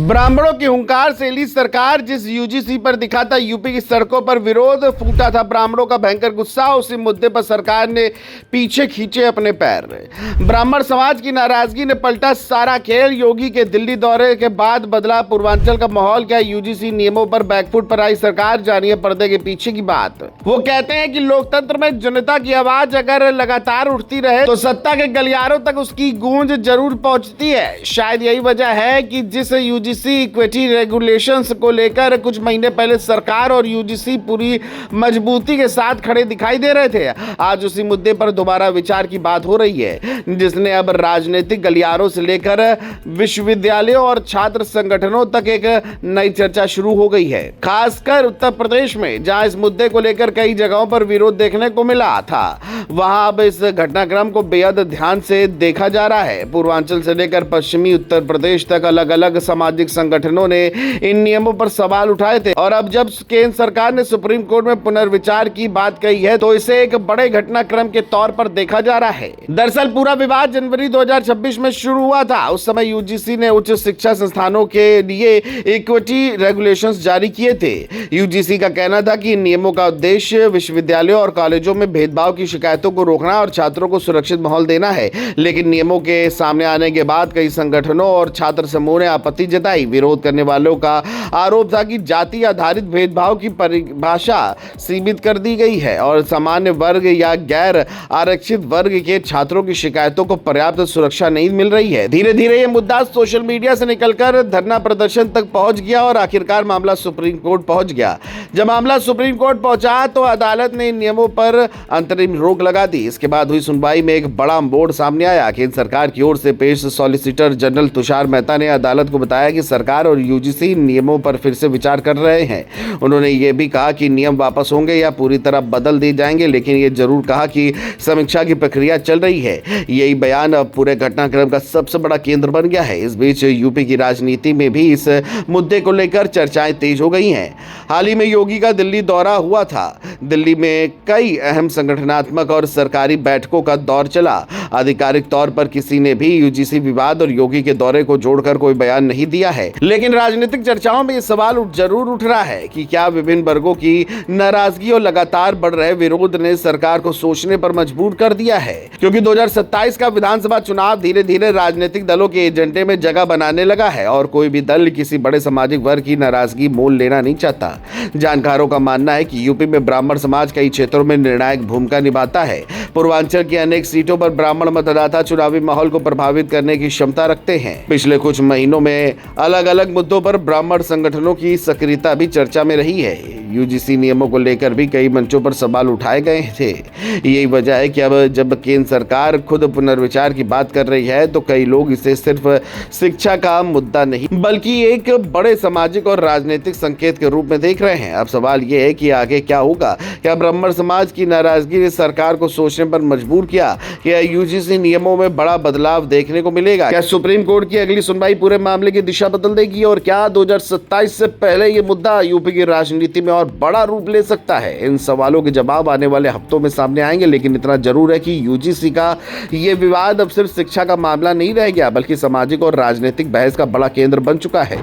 ब्राह्मणों की हुंकार से हिली सरकार, जिस यूजीसी पर दिखा था यूपी की सड़कों पर विरोध, फूटा था ब्राह्मणों का भयंकर गुस्सा। उसी मुद्दे पर सरकार ने पीछे खींचे अपने पैर। ब्राह्मण समाज की नाराजगी ने पलटा सारा खेल। योगी के दिल्ली दौरे के बाद बदला पूर्वांचल का माहौल। क्या यूजीसी नियमों पर बैकफुट पर आई सरकार? जानिए पर्दे के पीछे की बात। वो कहते हैं कि लोकतंत्र में जनता की आवाज अगर लगातार उठती रहे तो सत्ता के गलियारों तक उसकी गूंज जरूर पहुंचती है। शायद यही वजह है कि जिस यूजीसी इक्विटी रेगुलेशंस को लेकर कुछ महीने पहले सरकार और यूजीसी पूरी मजबूती के साथ खड़े दिखाई दे रहे थे, आज उसी मुद्दे पर दोबारा विचार की बात हो रही है, जिसने अब राजनीतिक गलियारों से लेकर विश्वविद्यालयों और छात्र संगठनों तक एक नई चर्चा शुरू हो गई है। खासकर उत्तर प्रदेश में, जहां इस मुद्दे को लेकर कई जगहों पर विरोध देखने को मिला था, वहां अब इस घटनाक्रम को बेहद ध्यान से देखा जा रहा है। पूर्वांचल से लेकर पश्चिमी उत्तर प्रदेश तक अलग अलग सामाजिक संगठनों ने इन नियमों पर सवाल उठाए थे, और अब जब केंद्र सरकार ने सुप्रीम कोर्ट में पुनर्विचार की बात कही है तो इसे एक बड़े घटनाक्रम के तौर पर देखा जा रहा है। दरअसल पूरा विवाद जनवरी 2026 में शुरू हुआ था। उस समय यूजीसी ने उच्च शिक्षा संस्थानों के लिए इक्विटी रेगुलेशंस जारी किए थे। यूजीसी का कहना था कि इन नियमों का उद्देश्य विश्वविद्यालयों और कॉलेजों में भेदभाव की शिकायतों को रोकना और छात्रों को सुरक्षित माहौल देना है। लेकिन नियमों के सामने आने के बाद कई संगठनों और छात्र समूह ने आपत्ति जताई। विरोध करने वालों का आरोप था कि जाति आधारित भेदभाव की परिभाषा सीमित कर दी गई है और सामान्य वर्ग या गैर आरक्षित वर्ग के छात्रों की शिकायतों को पर्याप्त सुरक्षा नहीं मिल रही है। धीरे धीरे यह मुद्दा सोशल मीडिया से निकलकर धरना प्रदर्शन तक पहुंच गया और आखिरकार मामला सुप्रीम कोर्ट पहुंच गया। जब मामला सुप्रीम कोर्ट पहुंचा तो अदालत ने इन नियमों पर अंतरिम रोक लगा दी। इसके बाद हुई सुनवाई में एक बड़ा मोड़ सामने आया। केंद्र सरकार की ओर से पेश सॉलिसिटर जनरल तुषार मेहता ने अदालत को बताया कि सरकार और यूजीसी नियमों पर फिर से विचार कर रहे हैं। उन्होंने ये भी कहा कि नियम वापस होंगे या पूरी तरह बदल दिए जाएंगे, लेकिन ये जरूर कहा कि समीक्षा की प्रक्रिया चल रही है। यही बयान अब पूरे घटनाक्रम का सबसे बड़ा केंद्र बन गया है। इस बीच यूपी की राजनीति में भी इस मुद्दे को लेकर चर्चाएं तेज हो गई हैं। हाल ही में योगी का दिल्ली दौरा हुआ था। दिल्ली में कई अहम संगठनात्मक और सरकारी बैठकों का दौर चला। आधिकारिक तौर पर किसी ने भी यूजीसी विवाद और योगी के दौरे को जोड़कर कोई बयान नहीं दिया है, लेकिन राजनीतिक चर्चाओं में यह सवाल जरूर उठ रहा है कि क्या विभिन्न वर्गों की नाराजगी और लगातार बढ़ रहे विरोध ने सरकार को सोचने पर मजबूर कर दिया है। क्योंकि 2027 का विधानसभा चुनाव धीरे धीरे राजनीतिक दलों के एजेंडे में जगह बनाने लगा है और कोई भी दल किसी बड़े सामाजिक वर्ग की नाराजगी मोल लेना नहीं चाहता। जानकारों का मानना है कि यूपी में ब्राह्मण समाज कई क्षेत्रों में निर्णायक भूमिका निभाता है। पूर्वांचल की अनेक सीटों पर ब्राह्मण मतदाता चुनावी माहौल को प्रभावित करने की क्षमता रखते हैं। पिछले कुछ महीनों में अलग अलग मुद्दों पर ब्राह्मण संगठनों की सक्रियता भी चर्चा में रही है। यूजीसी नियमों को लेकर भी कई मंचों पर सवाल उठाए गए थे। यही वजह है कि अब जब केंद्र सरकार खुद पुनर्विचार की बात कर रही है तो कई लोग इसे सिर्फ शिक्षा का मुद्दा नहीं बल्कि एक बड़े सामाजिक और राजनीतिक संकेत के रूप में देख रहे हैं। अब सवाल यह है कि आगे क्या होगा। क्या ब्राह्मण समाज की नाराजगी ने सरकार को सोचने पर मजबूर किया? क्या यूजीसी नियमों में बड़ा बदलाव देखने को मिलेगा? क्या सुप्रीम कोर्ट की अगली सुनवाई पूरे मामले की दिशा बदल देगी? और क्या 2027 से पहले ये मुद्दा यूपी की राजनीति में और बड़ा रूप ले सकता है? इन सवालों के जवाब आने वाले हफ्तों में सामने आएंगे, लेकिन इतना जरूर है कि यूजीसी का ये विवाद अब सिर्फ शिक्षा का मामला नहीं रह गया, बल्कि सामाजिक और राजनीतिक बहस का बड़ा केंद्र बन चुका है।